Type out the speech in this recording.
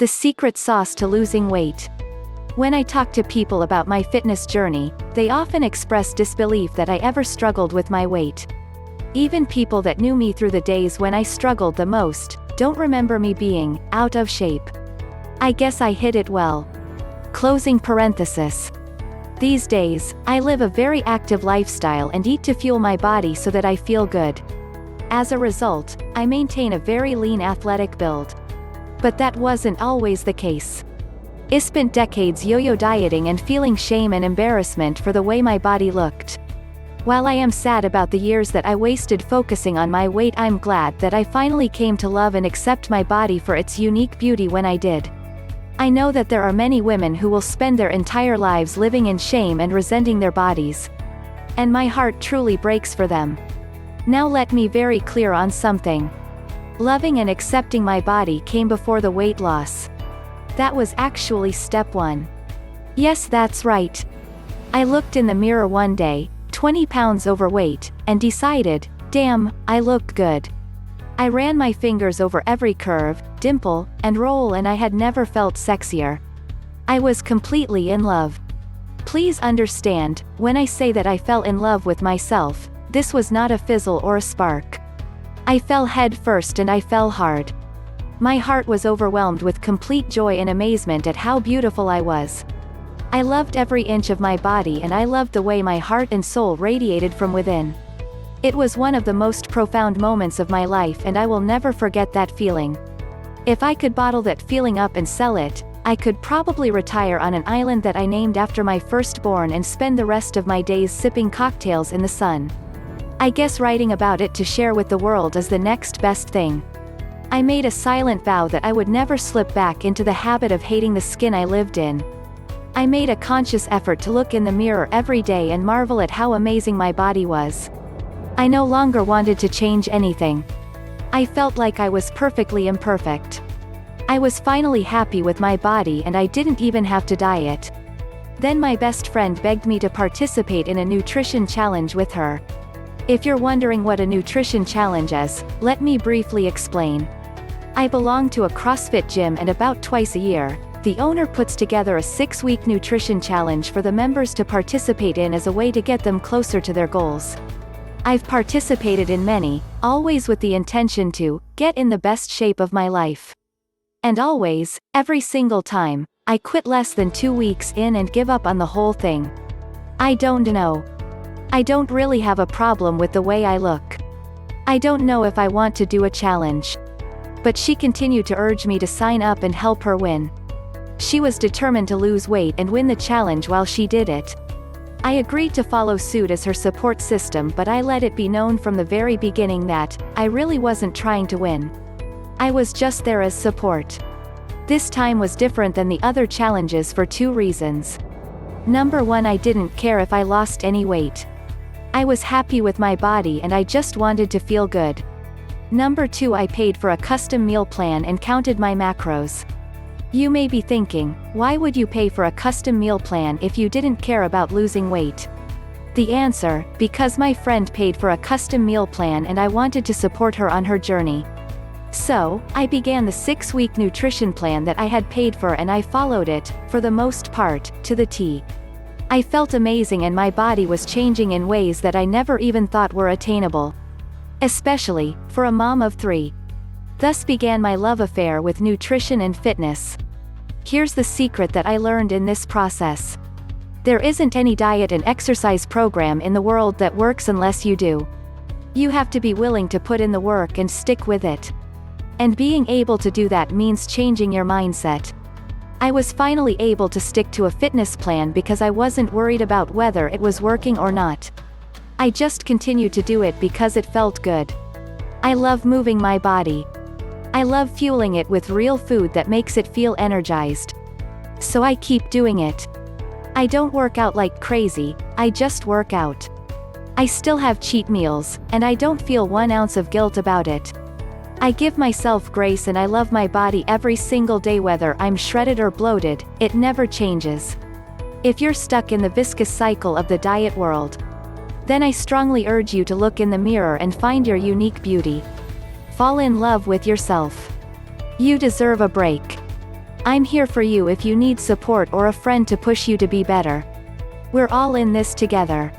The secret sauce to losing weight. When I talk to people about my fitness journey, they often express disbelief that I ever struggled with my weight. Even people that knew me through the days when I struggled the most, don't remember me being out of shape. I guess I hid it well. Closing parenthesis. These days, I live a very active lifestyle and eat to fuel my body so that I feel good. As a result, I maintain a very lean athletic build. But that wasn't always the case. I spent decades yo-yo dieting and feeling shame and embarrassment for the way my body looked. While I am sad about the years that I wasted focusing on my weight, I'm glad that I finally came to love and accept my body for its unique beauty when I did. I know that there are many women who will spend their entire lives living in shame and resenting their bodies. And my heart truly breaks for them. Now let me very clear on something. Loving and accepting my body came before the weight loss. That was actually step one. Yes, that's right. I looked in the mirror one day, 20 pounds overweight, and decided, damn, I look good. I ran my fingers over every curve, dimple, and roll, and I had never felt sexier. I was completely in love. Please understand, when I say that I fell in love with myself, this was not a fizzle or a spark. I fell head first and I fell hard. My heart was overwhelmed with complete joy and amazement at how beautiful I was. I loved every inch of my body and I loved the way my heart and soul radiated from within. It was one of the most profound moments of my life and I will never forget that feeling. If I could bottle that feeling up and sell it, I could probably retire on an island that I named after my firstborn and spend the rest of my days sipping cocktails in the sun. I guess writing about it to share with the world is the next best thing. I made a silent vow that I would never slip back into the habit of hating the skin I lived in. I made a conscious effort to look in the mirror every day and marvel at how amazing my body was. I no longer wanted to change anything. I felt like I was perfectly imperfect. I was finally happy with my body and I didn't even have to diet. Then my best friend begged me to participate in a nutrition challenge with her. If you're wondering what a nutrition challenge is, let me briefly explain. I belong to a CrossFit gym and about twice a year, the owner puts together a 6-week nutrition challenge for the members to participate in as a way to get them closer to their goals. I've participated in many, always with the intention to get in the best shape of my life. And always, every single time, I quit less than 2 weeks in and give up on the whole thing. I don't know. I don't really have a problem with the way I look. I don't know if I want to do a challenge. But she continued to urge me to sign up and help her win. She was determined to lose weight and win the challenge while she did it. I agreed to follow suit as her support system, but I let it be known from the very beginning that I really wasn't trying to win. I was just there as support. This time was different than the other challenges for 2 reasons. Number 1, I didn't care if I lost any weight. I was happy with my body and I just wanted to feel good. Number 2, I paid for a custom meal plan and counted my macros. You may be thinking, why would you pay for a custom meal plan if you didn't care about losing weight? The answer, because my friend paid for a custom meal plan and I wanted to support her on her journey. So, I began the 6-week nutrition plan that I had paid for and I followed it, for the most part, to the T. I felt amazing and my body was changing in ways that I never even thought were attainable. Especially, for a mom of 3. Thus began my love affair with nutrition and fitness. Here's the secret that I learned in this process. There isn't any diet and exercise program in the world that works unless you do. You have to be willing to put in the work and stick with it. And being able to do that means changing your mindset. I was finally able to stick to a fitness plan because I wasn't worried about whether it was working or not. I just continued to do it because it felt good. I love moving my body. I love fueling it with real food that makes it feel energized. So I keep doing it. I don't work out like crazy, I just work out. I still have cheat meals, and I don't feel 1 ounce of guilt about it. I give myself grace and I love my body every single day, whether I'm shredded or bloated, it never changes. If you're stuck in the viscous cycle of the diet world, then I strongly urge you to look in the mirror and find your unique beauty. Fall in love with yourself. You deserve a break. I'm here for you if you need support or a friend to push you to be better. We're all in this together.